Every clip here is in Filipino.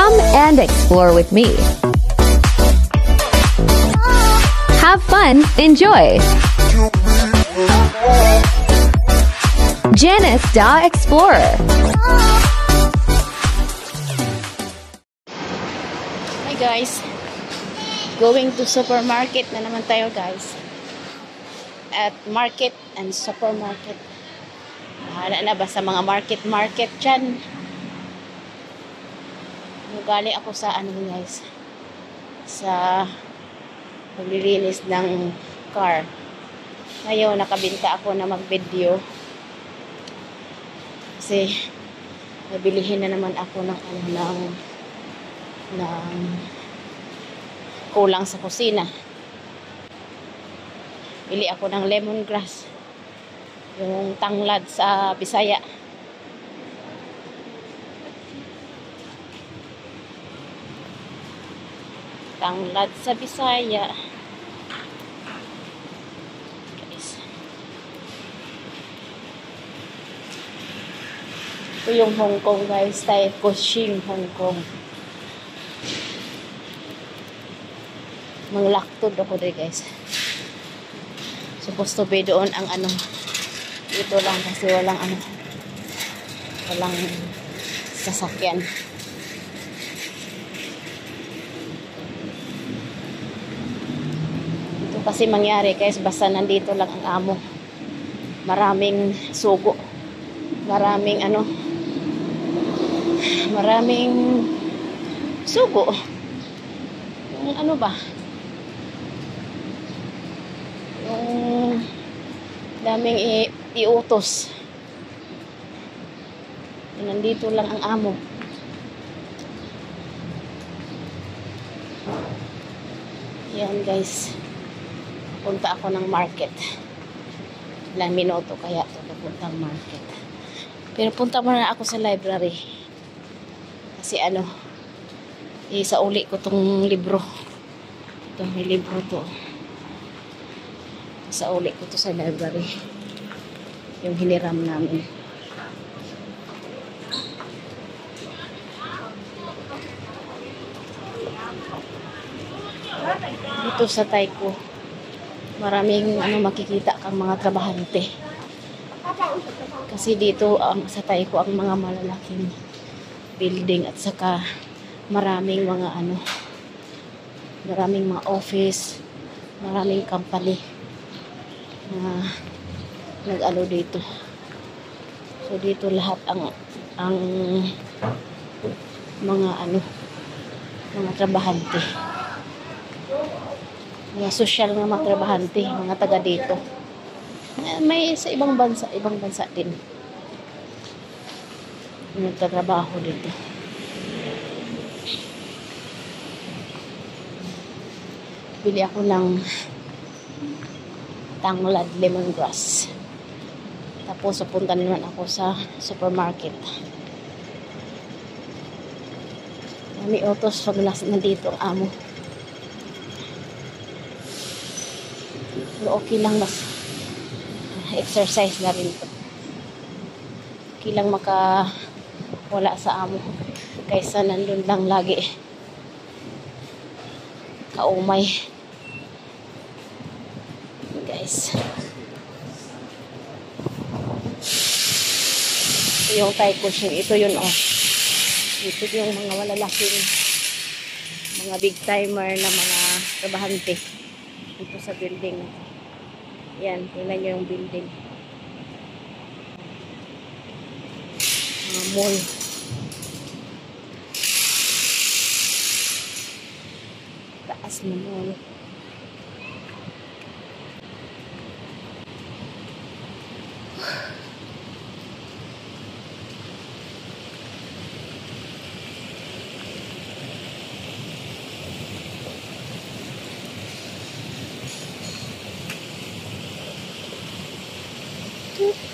Come and explore with me. Have fun, enjoy. Janice the Explorer. Hi guys, going to supermarket na naman tayo guys. At market and supermarket. Bahala na ba sa mga market dyan. Galing ako sa ano guys, sa paglilinis ng car. Ngayon nakabinta ako na mag-video kasi nabilihin na naman ako ng kulang sa kusina. Bili ako ng lemongrass, yung tanglad sa Bisaya. Tanglad sa Bisaya. Guys. Ito yung Hong Kong guys, tayo Kushing Hong Kong. Manglaktod ako dito guys. Supposed to be doon ang ano. Ito lang kasi walang sasakyan. Kasi mangyari guys, basta nandito lang ang amo. Maraming sugo. Maraming sugo. Yung ano ba? Yung daming iutos. Nandito lang ang amo. Yan guys. Punta ako ng market. Ilang minuto kaya ito pupunta ang market. Pero punta muna ako sa library. Kasi isauli ko tong libro. Ito, may libro to. Isauli ko to sa library. Yung hiniram namin. Dito sa Taiko. Maraming makikita kang mga trabahante. Kasi dito sa Taiko ang mga malalaking building at saka maraming mga maraming mga office, maraming company na nag-ano dito. So dito lahat ang mga mga trabahante. Mga social na mga trabahante, mga taga dito. May sa ibang bansa din. Nagtatrabaho dito. Bili ako ng tanglad lemongrass. Tapos pupunta naman ako sa supermarket. May autos pag nandito ang amo. Pero okay lang, mas exercise na rin ito. Okay lang wala sa amo kaysa nandun lang lagi kaumay. Guys, ito yung Taiko Kushing. Ito yun ito yung mga malalaking mga big timer na mga trabahante dito sa building. Yan, tingnan nyo yung building. Mall. Taas na mall.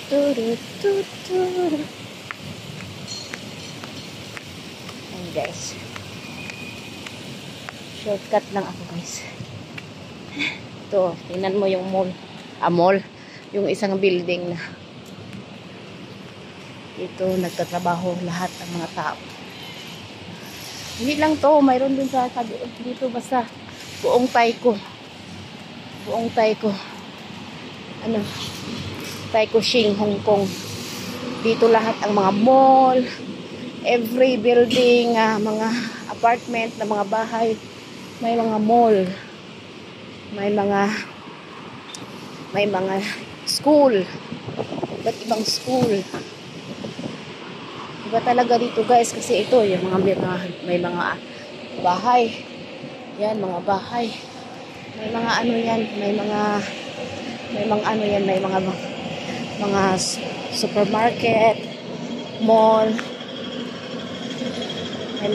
Ayan guys, shortcut lang ako guys. Ito, tingnan mo yung mall, yung isang building na dito nagtatrabaho lahat ng mga tao. Hindi lang to, mayroon din sa dito basta buong Taiko. Buong Taiko. Ano? Taiko Shing, Hong Kong. Dito lahat ang mga mall, every building, mga apartment na mga bahay, may mga mall. May mga school. Iba't ibang school. Iba talaga dito guys kasi ito yung may mga bahay. Yan mga bahay. May mga ano yan, may mga supermarket, mall. May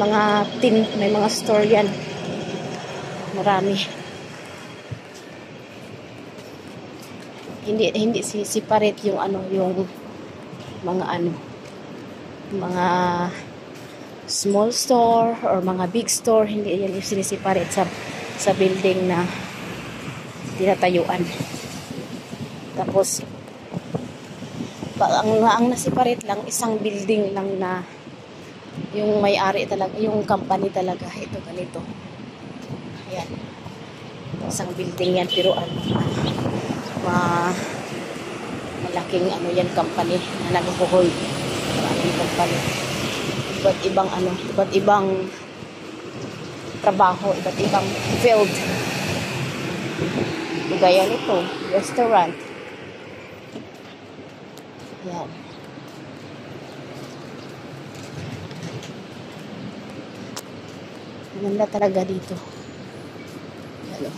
mga store yan. Marami. Hindi separate yung mga small store or mga big store, hindi yan isiseparate sa building na tinatayuan. Tapos ang na-separate lang isang building lang na yung may-ari talaga, yung company talaga, ito ganito. Ayan. Isang building yan pero malaking yan company na nagbubuhoy. Maraming company. Iba't ibang trabaho, iba't ibang field. Gaya nito, restaurant. Yan. Ganda talaga dito. Hello.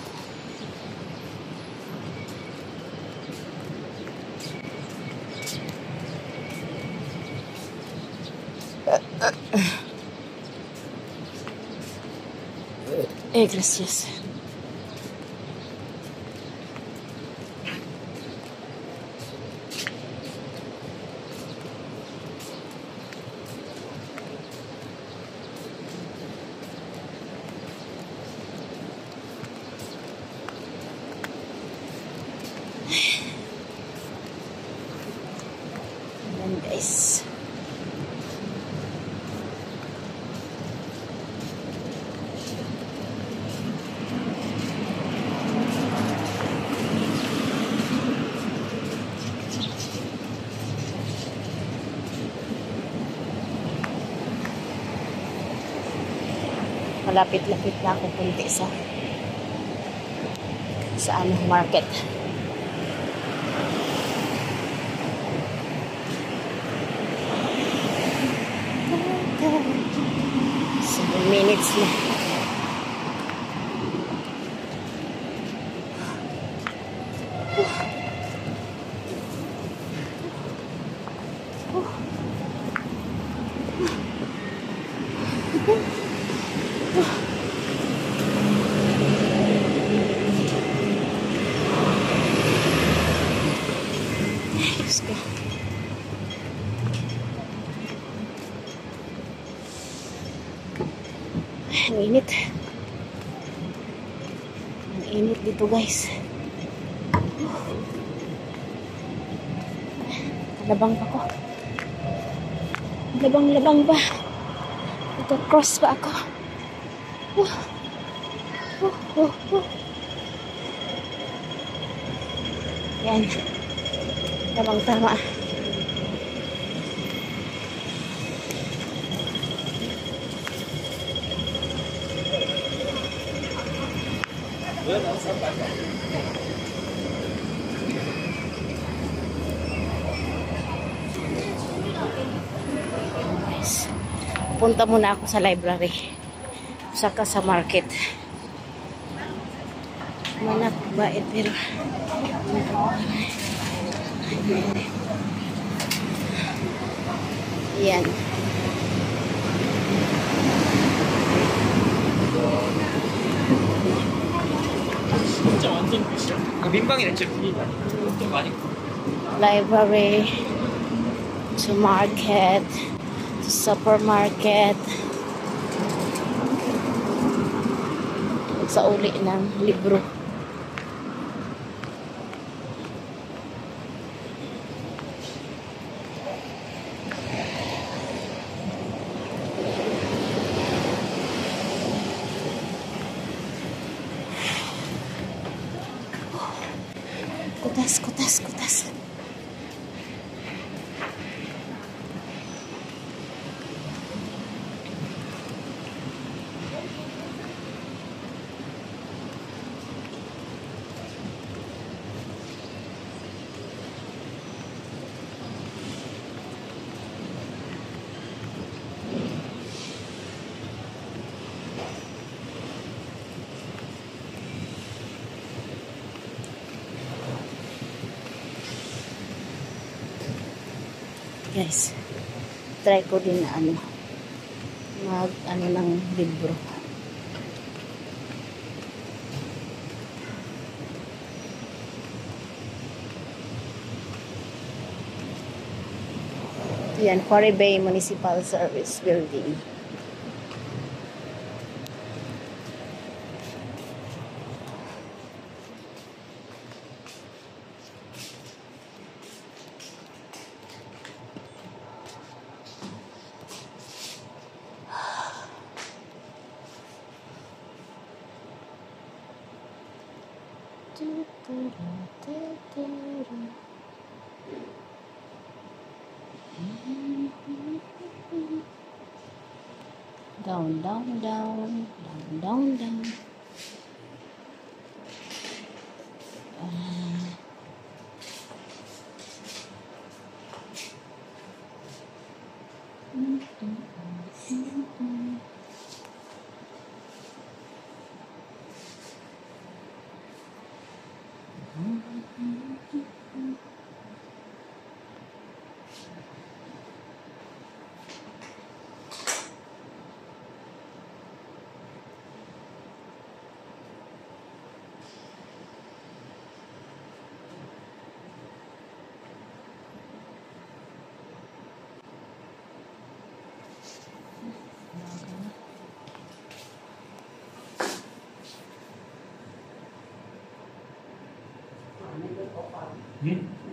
Gracias. Ayan guys. Malapit-lapit na ako punti sa market. 7 minutes na. Diyos ko. Ang init. Ang init dito guys. Labang pa ko. Labang ba? Ito-cross pa ako. Yan. Labang tama. Punta muna ako sa library. Saka sa market. Manak bait pero yan. 진짜 완전 끝이야. 민방이네 진짜 분위기가 좀 많이. Library to market to supermarket sa uli ng libro. Kutas, kutas, kutas. Guys, try ko din na mag ng libro. Yan, Quarry Bay Municipal Service Building. Down, down, down, down, down, down. Hmm?